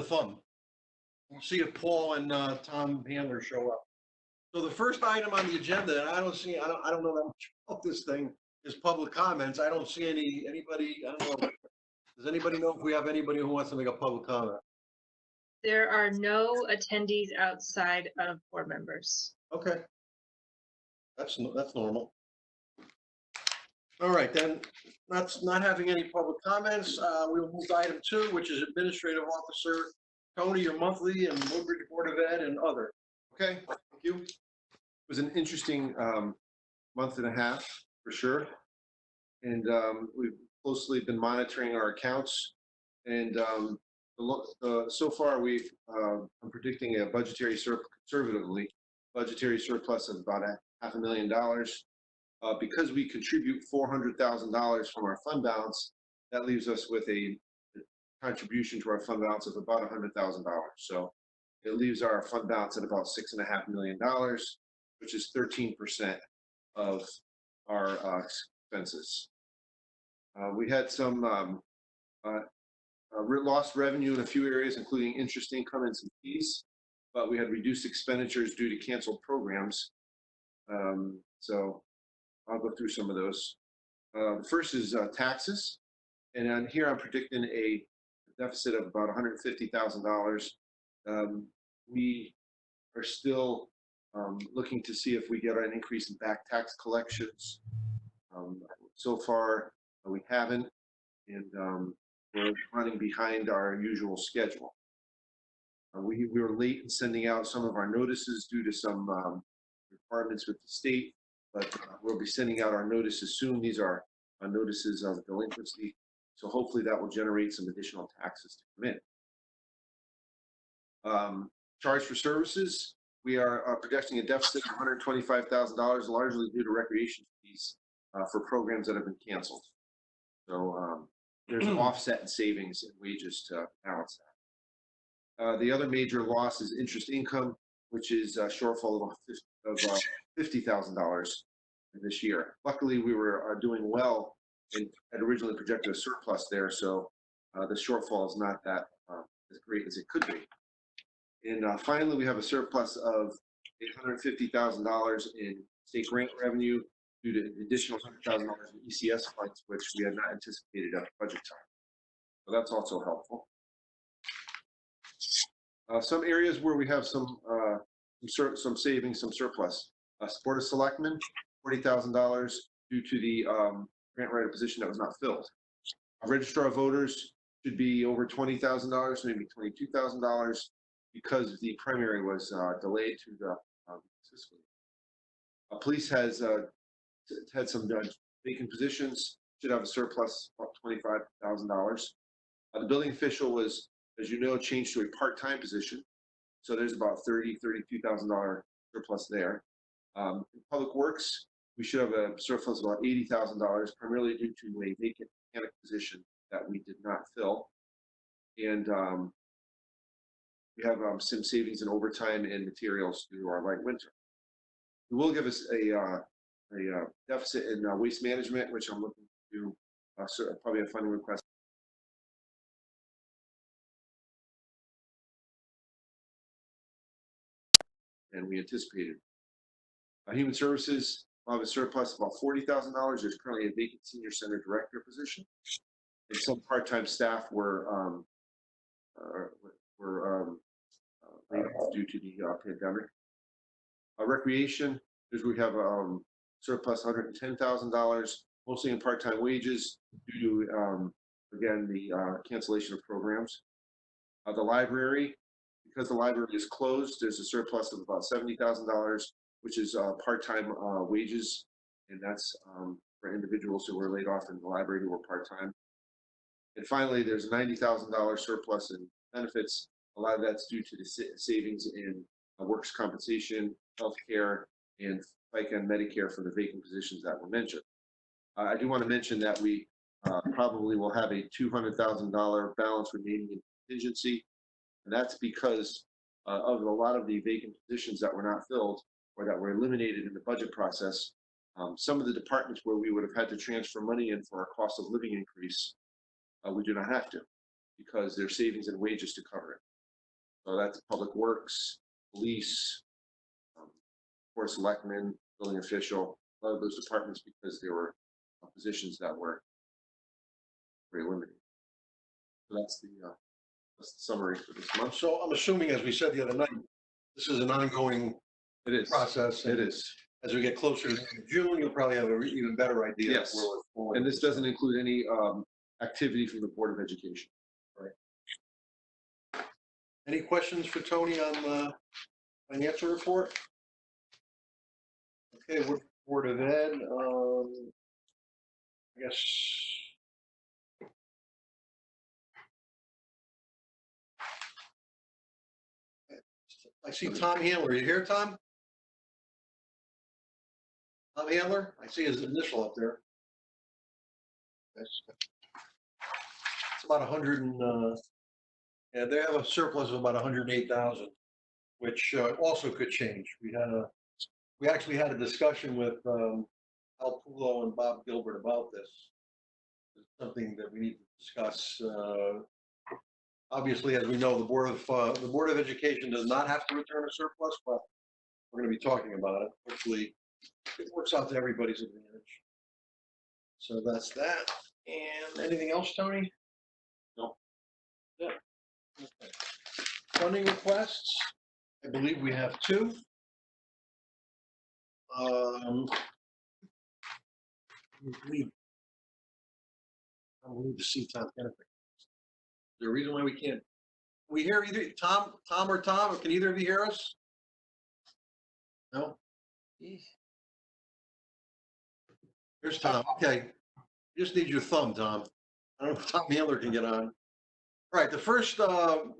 fun. We'll see if Paul and Tom Handler show up. So the first item on the agenda, and I don't know that much about this thing, is public comments. I don't see anybody, I don't know. Does anybody know if we have anybody who wants to make a public comment? There are no attendees outside of board members. Okay. That's normal. All right, then, that's not having any public comments. We will move to item 2, which is Administrative Officer Tony, your monthly, and Woodbridge Board of Ed and other. Okay, thank you. It was an interesting month and a half for sure, and we've closely been monitoring our accounts, and so far I'm predicting a budgetary conservatively budgetary surplus of about $500,000. Because we contribute $400,000 from our fund balance, that leaves us with a contribution to our fund balance of about $100,000. So it leaves our fund balance at about $6.5 million, which is 13% of our expenses. We had some lost revenue in a few areas, including interest income and some fees, but we had reduced expenditures due to canceled programs. So I'll go through some of those. The first is taxes, and on here I'm predicting a deficit of about $150,000. We are still looking to see if we get an increase in back tax collections. So far, we haven't, and we're running behind our usual schedule. We were late in sending out some of our notices due to some requirements with the state, but we'll be sending out our notices soon. These are notices of delinquency, so hopefully that will generate some additional taxes to come in. Charge for services, we are projecting a deficit of $125,000, largely due to recreation fees for programs that have been canceled. So there's an offset in savings and wages to balance that. The other major loss is interest income, which is a shortfall of $50,000 this year. Luckily, we were doing well and had originally projected a surplus there, so the shortfall is not that as great as it could be. And finally, we have a surplus of $850,000 in state grant revenue due to additional $100,000 in ECS funds, which we had not anticipated at budget time. So that's also helpful. Some areas where we have some savings, some surplus. Board of Selectmen, $40,000 due to the grant writer position that was not filled. Registrar of Voters should be over $20,000, maybe $22,000, because the primary was delayed to the fiscal year. Police has had some vacant positions, should have a surplus of $25,000. The building official was, as you know, changed to a part-time position, so there's about $32,000 surplus there. In Public Works, we should have a surplus of about $80,000, primarily due to a vacant mechanic position that we did not fill. And we have some savings in overtime and materials due to our light winter. It will give us a deficit in waste management, which I'm looking to probably a funding request. And we anticipated. Human Services will have a surplus of about $40,000. There's currently a vacant senior center director position, and some part-time staff were laid off due to the pandemic. Recreation, we have surplus $110,000, mostly in part-time wages due to again the cancellation of programs. The library, because the library is closed, there's a surplus of about $70,000, which is part-time wages, and that's for individuals who were laid off in the library who were part-time. And finally, there's a $90,000 surplus in benefits. A lot of that's due to the savings in workers' compensation, healthcare, and FICA and Medicare for the vacant positions that were mentioned. I do want to mention that we probably will have a $200,000 balance remaining in contingency, and that's because of a lot of the vacant positions that were not filled or that were eliminated in the budget process. Some of the departments where we would have had to transfer money in for our cost of living increase, we do not have to, because there's savings and wages to cover it. So that's Public Works, Police, Board of Selectmen, Building Official, a lot of those departments because there were positions that were very limited. So that's the summary for this month. So I'm assuming, as we said the other night, this is an ongoing It is. process. It is. As we get closer to June, you'll probably have an even better idea. Yes. Of where we're going. And this doesn't include any activity from the Board of Education. Any questions for Tony on the financial report? Okay, we're Board of Ed. I guess. I see Tom Handler. Are you here, Tom? Tom Handler? I see his initial up there. It's about 100 and, yeah, they have a surplus of about 108,000, which also could change. We actually had a discussion with Al Pulo and Bob Gilbert about this. It's something that we need to discuss. Obviously, as we know, the Board of Education does not have to return a surplus, but we're going to be talking about it. Hopefully, it works out to everybody's advantage. So that's that. And anything else, Tony? No. Yeah. Okay. Funding requests. I believe we have two. We need to see Tom Kennedy. Is there a reason why we can't? We hear either Tom or Tom, or can either of you hear us? No? Here's Tom. Okay. Just need your thumb, Tom. I don't know if Tom Handler can get on. All right, the first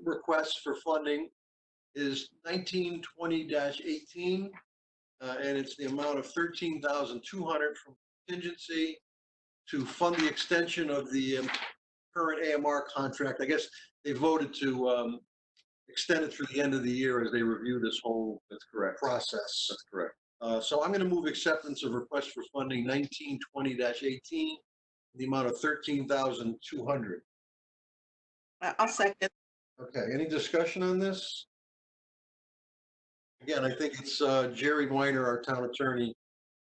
request for funding is 1920-18, and it's the amount of $13,200 from contingency to fund the extension of the current AMR contract. I guess they voted to extend it through the end of the year as they review this whole That's correct. process. That's correct. So I'm going to move acceptance of request for funding 1920-18, the amount of $13,200. I'll second. Okay, any discussion on this? Again, I think it's Jerry Weiner, our town attorney,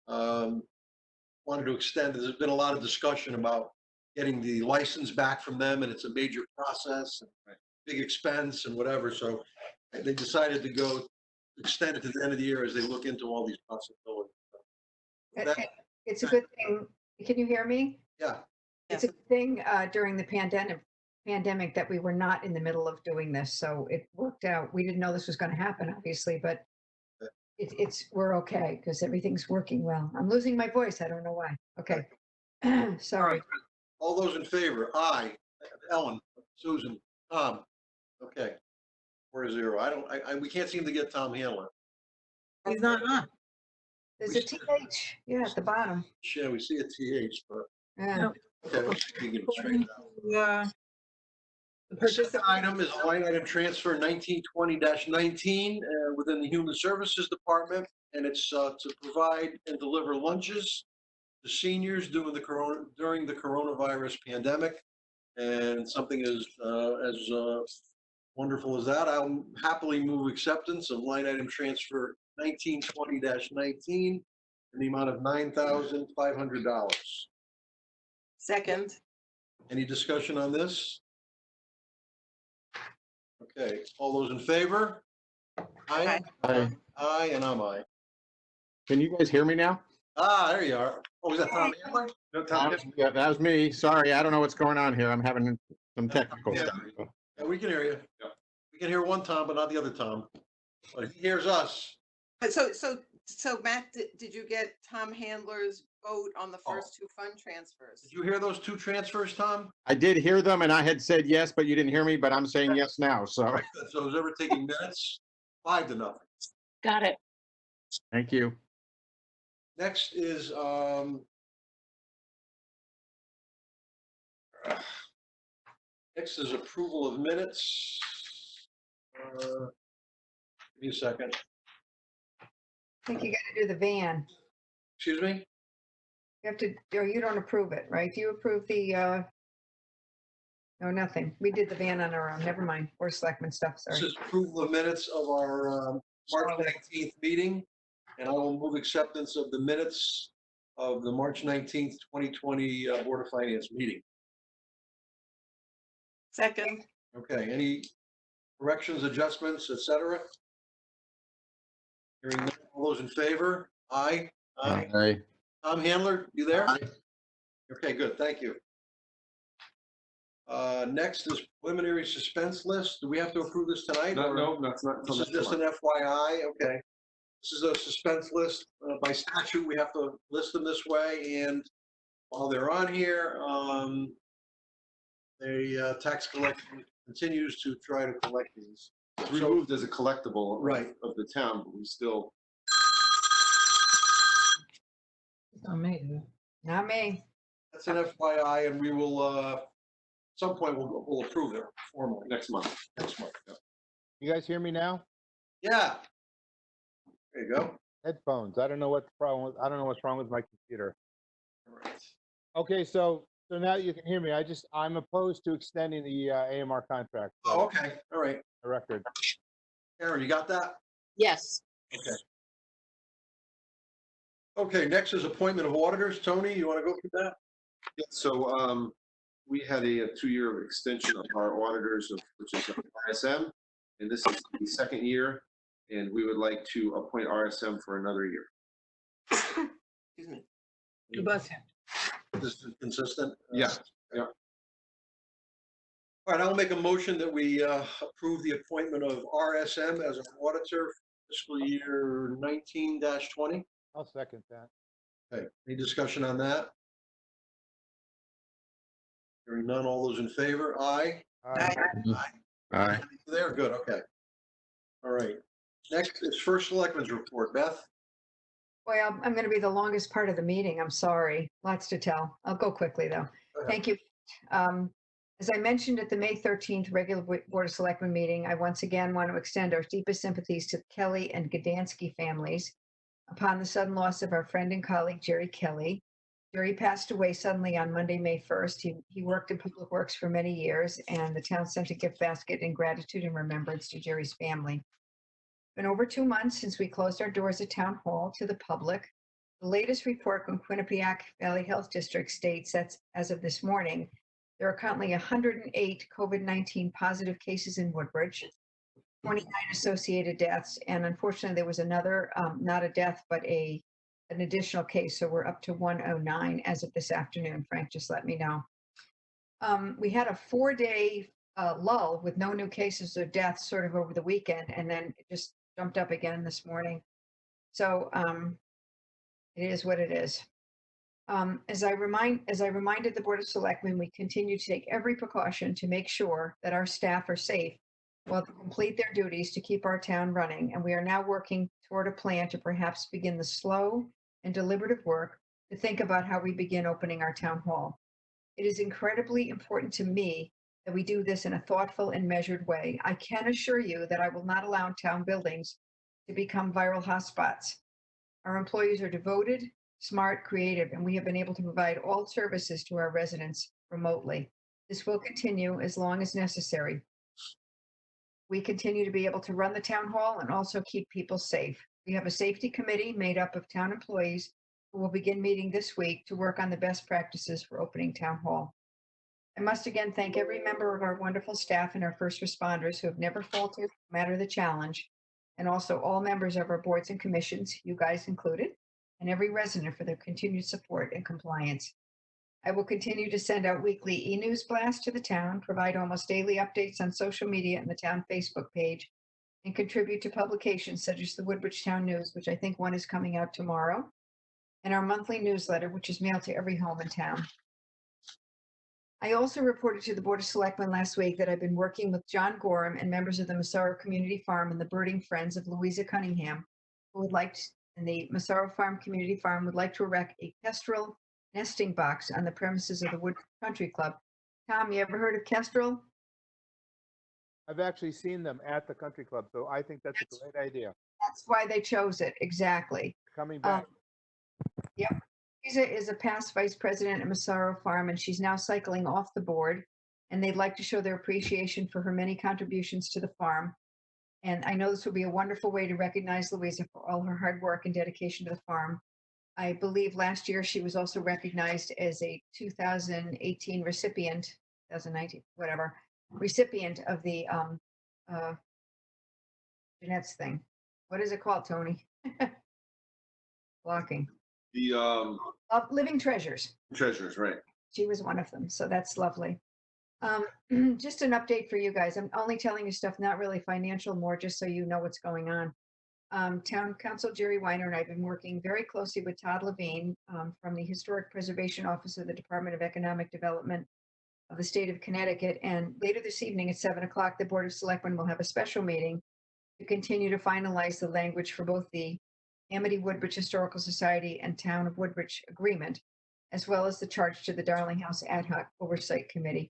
wanted to extend. There's been a lot of discussion about getting the license back from them, and it's a major process, and big expense and whatever. So they decided to go extend it to the end of the year as they look into all these possibilities. It's a good thing. Can you hear me? Yeah. It's a good thing during the pandemic that we were not in the middle of doing this. So it worked out. We didn't know this was going to happen, obviously, but we're okay because everything's working well. I'm losing my voice. I don't know why. Okay. Sorry. All those in favor? Aye. Ellen, Susan, Tom. Okay. 4-0. We can't seem to get Tom Handler. He's not on. There's a TH. Yeah, at the bottom. Yeah, we see a TH, but Yeah. okay, we'll see if we can get it straightened out. The The second participant item is a line item transfer 1920-19 within the Human Services Department, and it's to provide and deliver lunches to seniors during the coronavirus pandemic. And something as wonderful as that, I'll happily move acceptance of line item transfer 1920-19 in the amount of $9,500. second. Any discussion on this? Okay, all those in favor? Aye. Hi. Aye, and I'm aye. Can you guys hear me now? Ah, there you are. Oh, was that Tom Handler? No, Tom, Yeah, that was me. Sorry, I don't know what's going on here. I'm having some technical Yeah. stuff. Yeah, we can hear you. Yeah. We can hear one Tom, but not the other Tom. But he hears us. So Matt, did you get Tom Handler's vote on the first two fund transfers? Did you hear those two transfers, Tom? I did hear them and I had said yes, but you didn't hear me, but I'm saying yes now, so So who's ever taking minutes? 5-0. Got it. thank you. Next is, approval of minutes. Give me a second. I think you got to do the van. Excuse me? You have to, or you don't approve it, right? Do you approve the, No, nothing. We did the van on our own. Never mind. Board of Selectmen stuff, This sorry. is approval of minutes of our March 19th meeting, and I will move acceptance of the minutes of the March 19th, 2020 Board of Finance meeting. Second, Okay, any corrections, adjustments, et cetera? Hearing none, all those in favor? Aye. Aye. Tom Handler, you there? Okay, good, thank you. Next is preliminary suspense list. Do we have to approve this tonight? No, or- no, that's not. This is just an FYI, okay. This is a suspense list. By statute, we have to list them this way, and while they're on here, the tax collection continues to try to collect these. It's removed as a collectible Right. of the town, but we still, Not me. Not me. That's an FYI, and we will, at some point, we'll approve it formally next month. next month. You guys hear me now? Yeah. There you go. Headphones. I don't know what the problem was. I don't know what's wrong with my computer. All right. Okay, so now you can hear me. I'm opposed to extending the AMR contract. Oh, okay, all right. The record. Karen, you got that? Yes. Okay. Okay, next is appointment of auditors. Tony, you want to go through that? Yeah, so we had a 2-year extension of our auditors, which is RSM, and this is the second year, and we would like to appoint RSM for another year. excuse me. This is consistent? Yeah, yeah. All right, I'll make a motion that we approve the appointment of RSM as an auditor fiscal year 19-20. I'll second that. Okay, any discussion on that? Hearing none, all those in favor? Aye. Aye. Aye. There, good, okay. All right. Next is first selectmen's report. Beth? Boy, I'm going to be the longest part of the meeting. I'm sorry. Lots to tell. I'll go quickly, though. Go ahead. Thank you. As I mentioned at the May 13th regular Board of Selectmen meeting, I once again want to extend our deepest sympathies to the Kelly and Gdansky families upon the sudden loss of our friend and colleague, Jerry Kelly. Jerry passed away suddenly on Monday, May 1st. He worked in Public Works for many years, and the town sent a gift basket in gratitude and remembrance to Jerry's family. It's been over 2 months since we closed our doors at Town Hall to the public. The latest report from Quinnipiac Valley Health District states that as of this morning, there are currently 108 COVID-19 positive cases in Woodbridge, 29 associated deaths, and unfortunately, there was another, not a death, but an additional case, so we're up to 109 as of this afternoon. Frank just let me know. We had a 4-day lull with no new cases or deaths sort of over the weekend, and then it just jumped up again this morning. So it is what it is. As I reminded the Board of Selectmen, we continue to take every precaution to make sure that our staff are safe while they complete their duties to keep our town running. And we are now working toward a plan to perhaps begin the slow and deliberative work to think about how we begin opening our town hall. It is incredibly important to me that we do this in a thoughtful and measured way. I can assure you that I will not allow town buildings to become viral hotspots. Our employees are devoted, smart, creative, and we have been able to provide all services to our residents remotely. This will continue as long as necessary. We continue to be able to run the town hall and also keep people safe. We have a safety committee made up of town employees who will begin meeting this week to work on the best practices for opening town hall. I must again thank every member of our wonderful staff and our first responders who have never faltered, no matter the challenge, and also all members of our boards and commissions, you guys included, and every resident for their continued support and compliance. I will continue to send out weekly e-news blasts to the town, provide almost daily updates on social media and the town Facebook page, and contribute to publications such as the Woodbridge Town News, which I think one is coming out tomorrow, and our monthly newsletter, which is mailed to every home in town. I also reported to the Board of Selectmen last week that I've been working with John Gorham and members of the Massaro Community Farm and the Birding Friends of Louisa Cunningham, who would like to, and the Massaro Farm Community Farm would like to erect a kestrel nesting box on the premises of the Wood Country Club. Tom, you ever heard of kestrel? I've actually seen them at the country club, so I think that's a great idea. That's why they chose it, exactly. Coming back. Lisa is a past vice president at Massaro Farm, and she's now cycling off the board. and they'd like to show their appreciation for her many contributions to the farm. And I know this would be a wonderful way to recognize Louisa for all her hard work and dedication to the farm. I believe last year she was also recognized as a 2018 recipient, 2019, whatever, recipient of the Jeanette's thing. What is it called, Tony? Blocking. The Living Treasures. treasures, right? She was one of them, so that's lovely. Just an update for you guys. I'm only telling you stuff not really financial, more just so you know what's going on. Town Council Jerry Weiner and I have been working very closely with Todd Levine from the Historic Preservation Office of the Department of Economic Development of the state of Connecticut. And later this evening at 7 o'clock, the Board of Selectmen will have a special meeting to continue to finalize the language for both the Amity Woodbridge Historical Society and Town of Woodbridge Agreement, as well as the charge to the Darling House Ad Hoc Oversight Committee.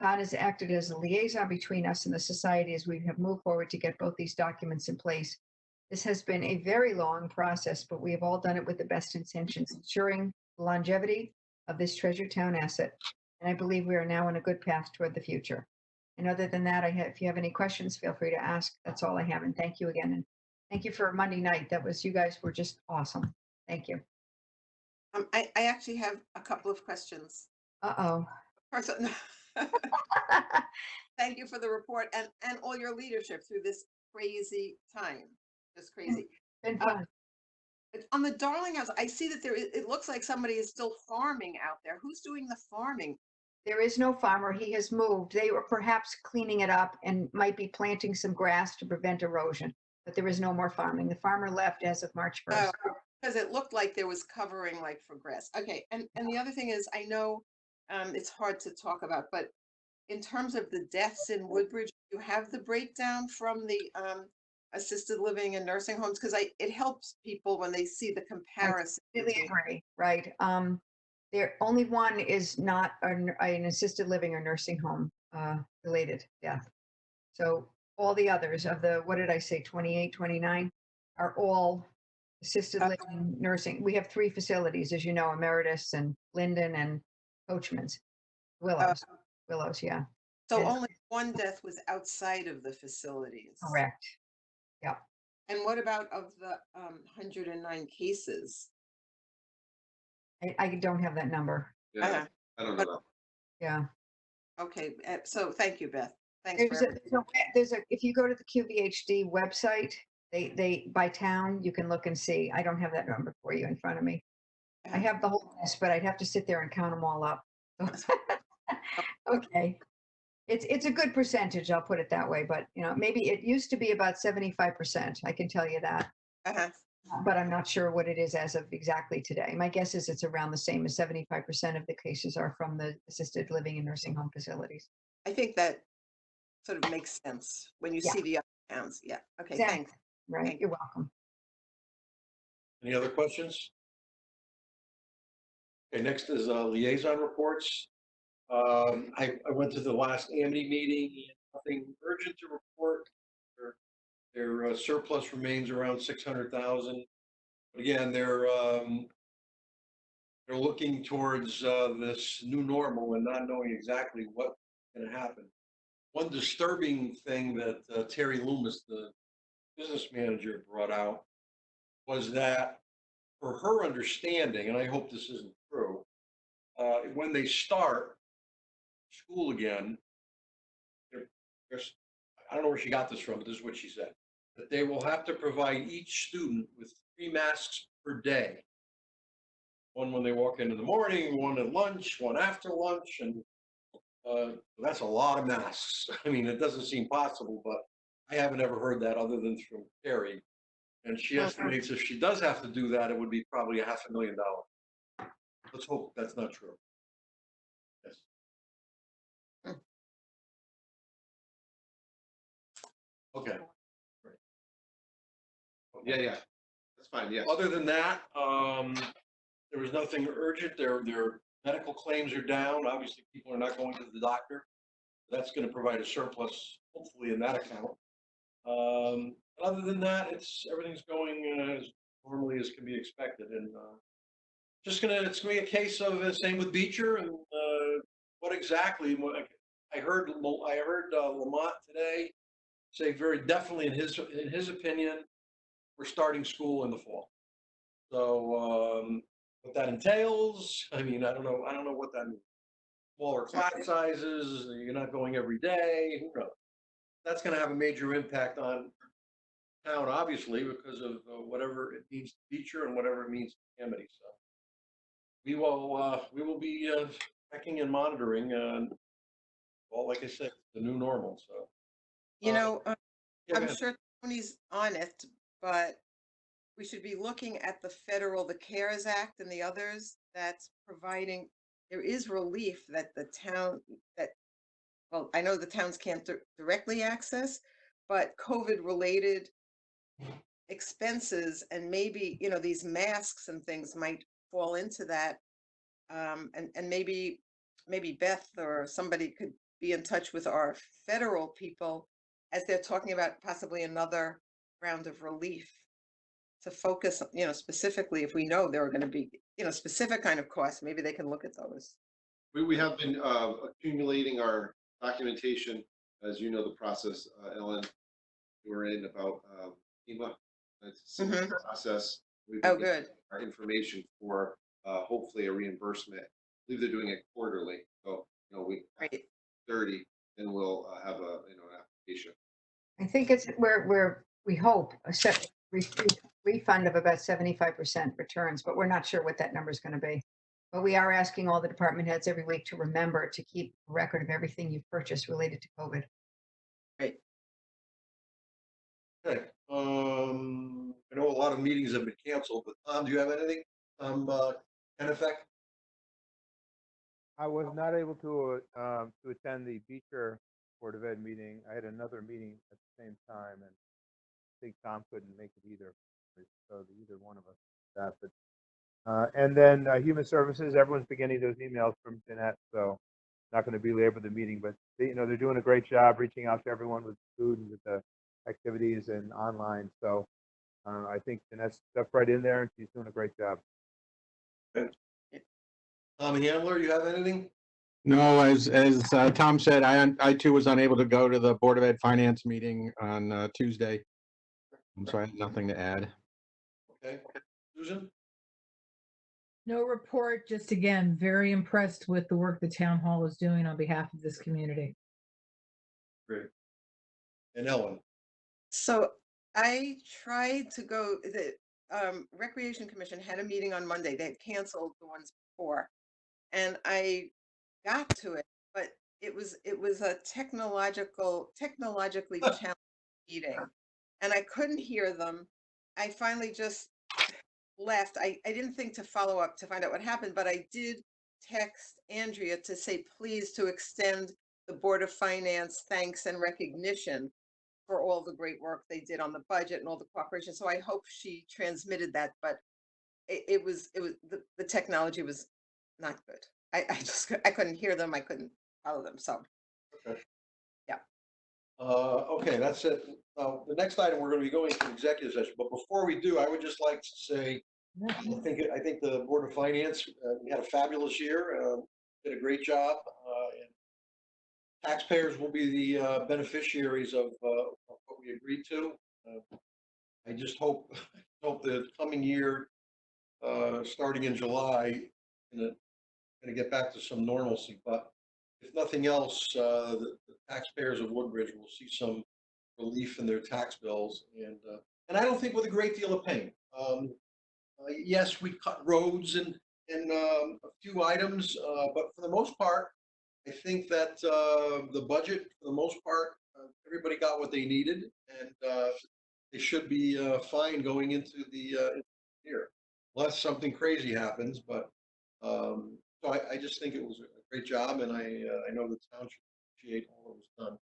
Todd has acted as a liaison between us and the society as we have moved forward to get both these documents in place. This has been a very long process, but we have all done it with the best intentions, ensuring the longevity of this treasured town asset. And I believe we are now on a good path toward the future. And other than that, if you have any questions, feel free to ask. That's all I have. And thank you again. And thank you for Monday night. You guys were just awesome. Thank you. I actually have a couple of questions. Uh-oh. First, thank you for the report and all your leadership through this crazy time. Just crazy. Been fun. On the Darling House, I see that it looks like somebody is still farming out there. Who's doing the farming? There is no farmer. He has moved. They were perhaps cleaning it up and might be planting some grass to prevent erosion, but there is no more farming. The farmer left as of March 1st. Because it looked like there was covering like for grass. Okay, and the other thing is, I know it's hard to talk about, but in terms of the deaths in Woodbridge, you have the breakdown from the assisted living and nursing homes, because it helps people when they see the comparison. Really agree, right? There only one is not an assisted living or nursing home related death. So all the others of the, what did I say, 28, 29 are all assisted living, nursing. We have 3 facilities, as you know, Emeritus and Linden and Coachman's. Willows, yeah. So And- only one death was outside of the facilities. Correct. And what about of the 109 cases? I don't have that number. Yeah, I don't know. Yeah. Okay, so thank you, Beth. Thanks for There's a, if you go to the QVHD website, they by town, you can look and see. I don't have that number for you in front of me. I have the whole list, but I'd have to sit there and count them all up. Okay. It's a good percentage, I'll put it that way, but maybe it used to be about 75%. I can tell you that. But I'm not sure what it is as of exactly today. My guess is it's around the same as 75% of the cases are from the assisted living and nursing home facilities. I think that sort of makes sense when you Yeah. see the other towns. Yeah. Okay. Exactly. Thanks. Right. Thank You're welcome. Any other questions? Okay, next is liaison reports. I went to the last Amity meeting, nothing urgent to report. Their surplus remains around 600,000. Again, they're looking towards this new normal and not knowing exactly what's going to happen. One disturbing thing that Terry Loomis, the business manager, brought out was that, for her understanding, and I hope this isn't true, when they start school again, I don't know where she got this from, but this is what she said, that they will have to provide each student with 3 masks per day. One when they walk in the morning, one at lunch, one after lunch, and that's a lot of masks. I mean, it doesn't seem possible, but I haven't ever heard that other than from Terry. And she estimates if she does have to do that, it would be probably $500,000. Let's hope that's not true. Yes. Okay. Great. Yeah. That's fine, yeah. Other than that, there was nothing urgent. Their medical claims are down. Obviously, people are not going to the doctor. That's going to provide a surplus, hopefully, in that account. Other than that, everything's going as normally as can be expected, and it's gonna be a case of same with Beecher and what exactly. I heard Lamont today say very definitely in his opinion, we're starting school in the fall. So what that entails, I mean, I don't know what that means. Smaller class sizes, you're not going every day, who knows? That's going to have a major impact on town, obviously, because of whatever it means to Beecher and whatever it means to Amity. So we will be checking and monitoring, well, like I said, the new normal. So You uh, know, yeah, go I'm ahead. sure Tony's on it, but we should be looking at the federal, the CARES Act and the others that's providing, there is relief that the town, that, well, I know the towns can't directly access, but COVID related expenses and maybe, these masks and things might fall into that. And maybe Beth or somebody could be in touch with our federal people as they're talking about possibly another round of relief to focus, specifically if we know there are going to be, specific kind of costs, maybe they can look at those. We have been accumulating our documentation, as you know, the process, Ellen, we're in about FEMA. It's a similar process. We've been Oh, getting good. our information for hopefully a reimbursement. I believe they're doing it quarterly. So, we Great. 30, then we'll have an application. I think it's where we hope a refund of about 75% returns, but we're not sure what that number is going to be. But we are asking all the department heads every week to remember to keep a record of everything you've purchased related to COVID. Great. Okay. I know a lot of meetings have been canceled, but Tom, do you have anything? Kenneth? I was not able to attend the Beecher Board of Ed meeting. I had another meeting at the same time, and I think Tom couldn't make it either. So either one of us that. But and then Human Services, everyone's been getting those emails from Jeanette, so not going to belabor the meeting, but they're doing a great job reaching out to everyone with food and with the activities and online. So I think Jeanette's stepped right in there, and she's doing a great job. Tom Handler, you have anything? No, as Tom said, I too was unable to go to the Board of Ed Finance meeting on Tuesday. So I have nothing to add. Okay. Susan? No report, just again, very impressed with the work the town hall is doing on behalf of this community. Great. And Ellen? So I tried to go, the Recreation Commission had a meeting on Monday. They had canceled the ones before. And I got to it, but it was a technologically challenged meeting. And I couldn't hear them. I finally just left. I didn't think to follow up to find out what happened, but I did text Andrea to say, please, to extend the Board of Finance thanks and recognition for all the great work they did on the budget and all the cooperation. So I hope she transmitted that, but it was the technology was not good. I couldn't hear them. I couldn't follow them. So Okay. Yeah. Okay, that's it. The next item, we're going to be going to executive session, but before we do, I would just like to say, I think the Board of Finance, we had a fabulous year, did a great job, and taxpayers will be the beneficiaries of what we agreed to. I just hope the coming year, starting in July, going to get back to some normalcy. But if nothing else, the taxpayers of Woodbridge will see some relief in their tax bills, and I don't think with a great deal of pain. Yes, we cut roads and a few items, but for the most part, I think that the budget, for the most part, everybody got what they needed, and they should be fine going into the year, unless something crazy happens. But so I just think it was a great job, and I know the town should appreciate all that was done.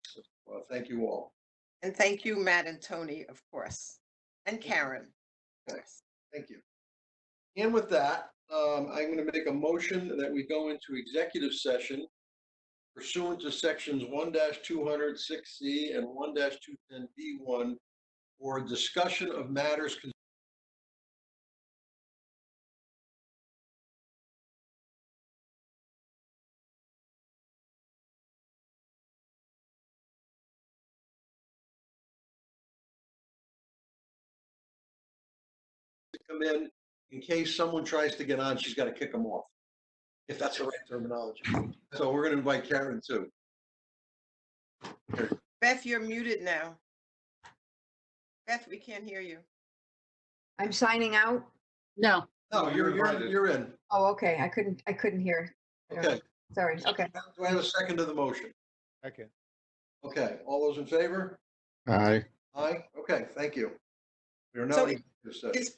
So, thank you all. And thank you, Matt and Tony, of course, and Karen. Of course. Thank you. And with that, I'm going to make a motion that we go into executive session pursuant to sections 1-206C and 1-210B1 for discussion of matters come in case someone tries to get on, she's got to kick them off, if that's the right terminology. So we're going to invite Karen too. Beth, you're muted now. Beth, we can't hear you. I'm signing out. No, No, you're in. Oh, okay. I couldn't hear. I don't know. Okay. Sorry. Okay. Do I have a second to the motion? Okay. Okay, all those in favor? Aye. Aye, okay, thank you. We are now. So in executive session.